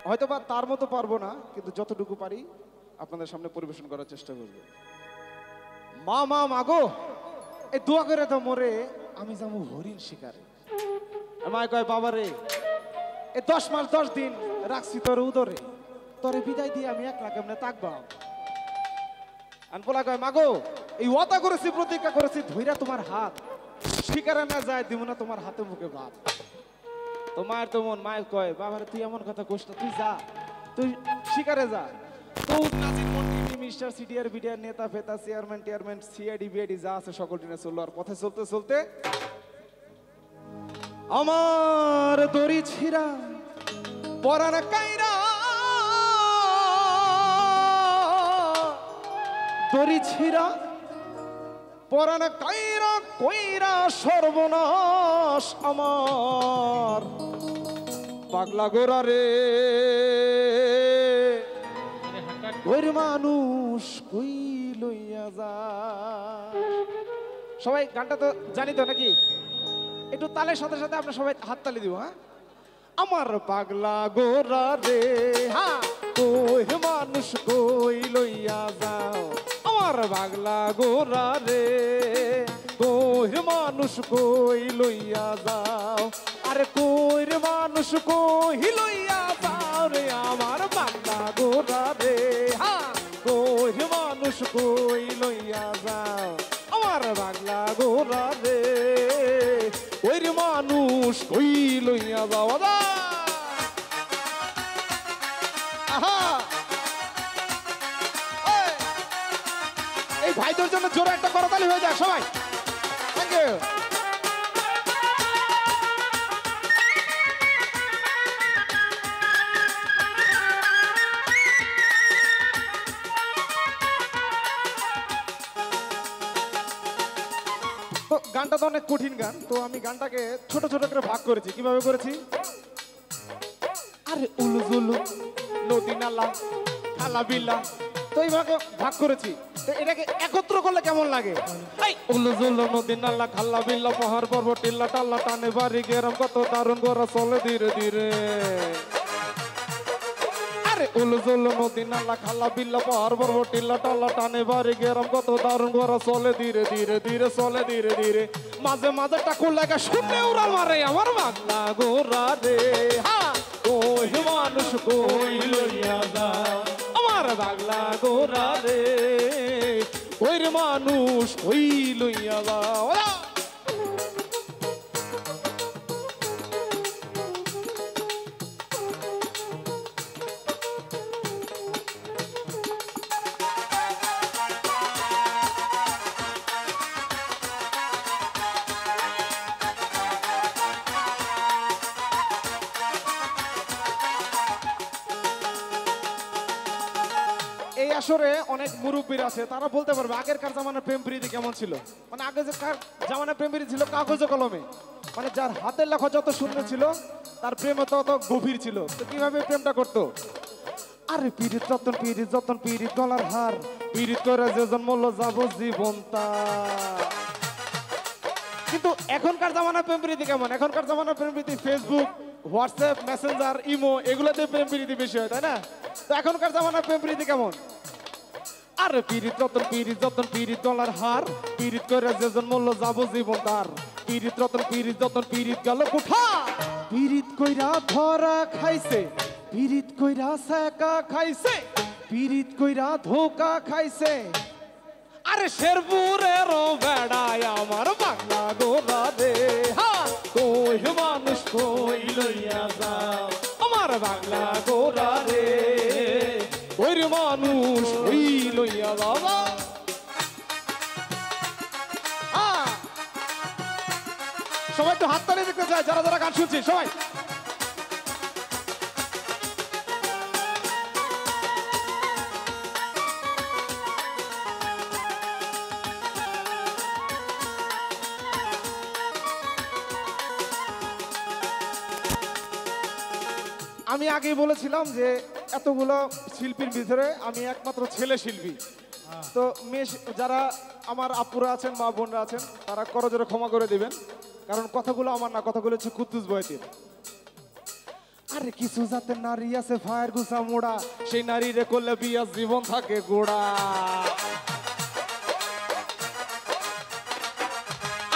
হয়তোবা তার মতো পারবো না, কিন্তু যতটুকু পারি আপনাদের সামনে পরিবেশন করার চেষ্টা করব। মা মা মাগো, এই দোয়া করে তো মোরে আমি যাবো হরিণ শিকারে। মায় কয় বাবা রে, এই 10 মাস 10 দিন রাখছি তোর উদরে, তোরে বিদায় দিয়ে আমি একলা কেমনে থাকবাম। আনপোলা কয় মাগো, এই ওয়াদা করেছি প্রতিজ্ঞা করেছি ধইরা তোমার হাত শিকারে না যায় দিব না তোমার হাতে মুখে ভাত। তো মায়ের তো মন, মায়ের কয় বাবারে তুই এমন কথা কইস না, তুই যা, তুই শিকারে যা। তো নাজির মন্ত্রী মিস্টার সিটিআর বিডিআর নেতা ফেতা চেয়ারম্যান টিয়ারম্যান সিআইডি বিআইডি যা আছে সকল টিনে চললো। আর পথে চলতে চলতে আমার দড়ি ছিড়া পরাণ কাইরা, দড়ি ছিড়া পরাণ কাইরা কইরা সর্বনাশ আমার পাগলা গোরা রে। ওই মানুষ কই লইয়া যা। সবাই গানটা তো জানি তো নাকি? একটু তালের সাথে সাথে আমরা সবাই হাততালি দিব। হ্যাঁ, আমার পাগলা গোরা রে, হ্যাঁ কই মানুষ কই লইয়া যাও। আমার পাগলা গোরা রে, কই মানুষ কই লইয়া যাও। আরে কই মানুষ কই লইয়া যাও রে আমার পাগলা গোরা রে, হ্যাঁ কই মানুষ কই লইয়া যাও। আমার পাগলা গোরা রে, ওই মানুষ কই লইয়া যাও। এই ভাইদের জন্য জোরে একটা করতালি হয়ে যায় সবাই। Thank you. তো গানটা তো অনেক কঠিন গান, তো আমি গানটাকে ছোট ছোট করে ভাগ করেছি। কিভাবে করেছি? আরে উলু জুলু নদী নালা খালা বিলা, তো এইভাবে ভাগ করেছি। তো এটাকে একত্র করলে কেমন লাগে? উলু জুলু নদী নালা খালা বিলা পাহাড় পর্বত টিল্লা টাল্লা টানে বাড়ি গেরাম কত দারুণ গোরা চলে ধীরে ধীরে। আরে উলু জুলু নদী নালা খালা বিল্লা পাহাড় পর্বত টিল্লা টাল্লা টানে বাড়ি গেরাম কত দারুণ গোরা চলে ধীরে ধীরে ধীরে চলে ধীরে ধীরে। মাঝে মাঝে টাকুর লাগা শুনে উড়াল মারে আমার পাগলা গোরা রে, হ্যাঁ কই মানুষ কই লইয়া যা। আমার পাগলা গোরা রে, ওই মানুষ কই লইয়া যা। এই আসরে অনেক মুরব্বীর আছে, তারা বলতে পারবে আগেরকার জামানার প্রেম প্রীতি কেমন ছিল। মানে আগে যে জামানার প্রেম প্রীতি ছিল কাগজে কলমে, মানে যার হাতের লেখা যত সুন্দর ছিল তার প্রেম তত গভীর ছিল। তো কিভাবে প্রেমটা করতো? আরে পিরিত যতন পিরিত যতন পিরিত গলার হার, পিরিত করে যে জন্মল যাব জীবন তার। কিন্তু এখনকার জামানার প্রেম প্রীতি কেমন? এখনকার জামানার প্রেম প্রীতি ফেসবুক, হোয়াটসঅ্যাপ, মেসেঞ্জার, ইমো এগুলোতে প্রেম প্রীতি বেশি হয়, তাই না? তো এখনকার জামানার প্রেম প্রীতি কেমন? আরে পিরিত যতন পিরিত গলার হার, পিরিত করে যে জন্মল যাব জীবন তার। পিরিত রতন পিরিত যতন পিরিত গেল কোঠা, পিরিত কইরা ধরা খাইছে, পিরিত কইরা সেকা খাইছে, পিরিত কইরা ধোকা খাইছে। আরে শেরপুরের বেড়ায় আমার বাংলা গোরা রে, হ্যাঁ কই মানুষ কই লইয়া যাও। আমার বাংলা গোরা রে, ওই মানুষ কই লইয়া যাও। সবাই তো হাততালি দেখতে চায় যারা যারা গান শুনছি সবাই। আমি আগেই বলেছিলাম যে এতগুলো শিল্পীর ভিতরে আমি একমাত্র ছেলে শিল্পী। তো মেয়ে যারা আমার আপুরা আছেন মা বোনরা আছেন তারা করজোরে ক্ষমা করে দিবেন, কারণ কথাগুলো আমার না, কথাগুলো হচ্ছে কুদ্দুস বয়াতির। আরে কিছু যাতে নারী আছে ফায়ার গুছা মোড়া, সেই নারী রে করলে বিয়া জীবন থাকে গোড়া।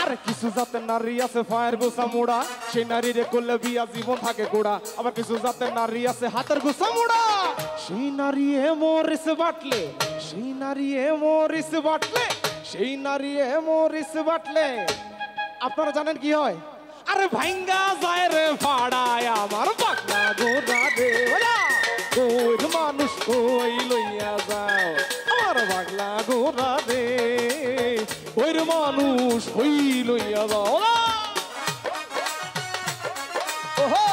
আরে কিছু যাতে নারী আছে ফায়ার গুছা মোড়া, সেই নারী রে করলে বিয়া জীবন থাকে গোড়া। আবার কিছু যাতে নারী আছে হাতের গুছা মোড়া, সেই নারী এ মরিস বাটলে, সেই নারী এ মরিস বাটলে, সেই নারী এ মরিস বাটলে আপনারা জানেন কি হয়? আরে ভাঙ্গা যায় রে ফাড়ায় আমার পাগলা গোরা রে। ওই মানুষ কই লইয়া যাও আমার পাগলা গোরা রে, ওই মানুষ কই লইয়া যাও। ওহো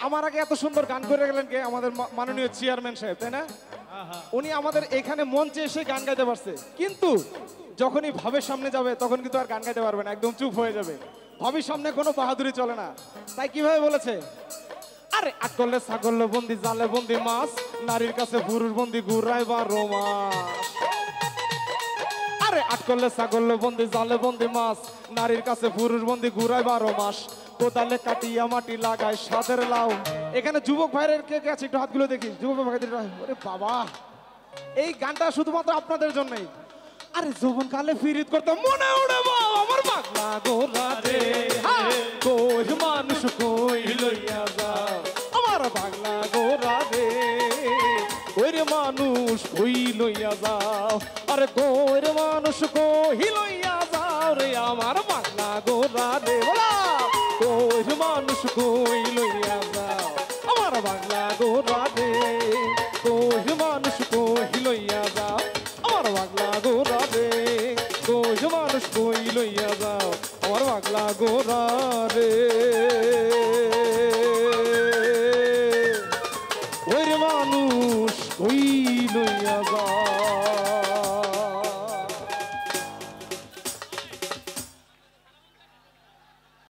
আমার আগে এত সুন্দর গান করে গেলেন কে? আমাদের মাননীয় চেয়ারম্যান সাহেব, তাই না? উনি আমাদের এখানে মঞ্চে এসে গান গাইতে পারছে, কিন্তু যখনই ভাবের সামনে যাবে তখন কিন্তু আর গান গাইতে পারবে না, একদম চুপ হয়ে যাবে। ভাবির সামনে কোনো বাহাদুরি চলে না। তাই কিভাবে বলেছে? আরে আটকলে ছাগল বন্দি, জালে বন্দি মাছ, নারীর কাছে পুরুষ বন্দি ঘুরাই 12 মাস। আরে আটকলে ছাগল বন্দি, জালে বন্দি মাছ, নারীর কাছে পুরুষ বন্দি ঘুরাই 12 মাস। কোদালে কাটিয়া মাটি লাগায় সাদের লাউ। এখানে যুবক ভাইয়ের কে কে আছে একটু হাতগুলো দেখি। যুবক ভাইদের, ওরে বাবা, এই গানটা শুধুমাত্র আপনাদের জন্যই। আরে যৌবন কালে ফিরিত করতে মনে উড়ে বাবা আমার পাগলা গোরা রে, কই মানুষ কই লইয়া যাও আমার পাগলা গোরা রে, ওই মানুষ কই লইয়া যাও। আরে কই মানুষ কই লইয়া যাও রে আমার পাগলা গোরা রে। ওই মানুষ কই লইয়া যাও আমার বাংলা গোরা রে, কই মানুষ কই লইয়া যাও আমার বাংলা গোরা রে, কই মানুষ কই লইয়া যাও আমার বাংলা গোরা রে, ওই মানুষ কই লইয়া যাও।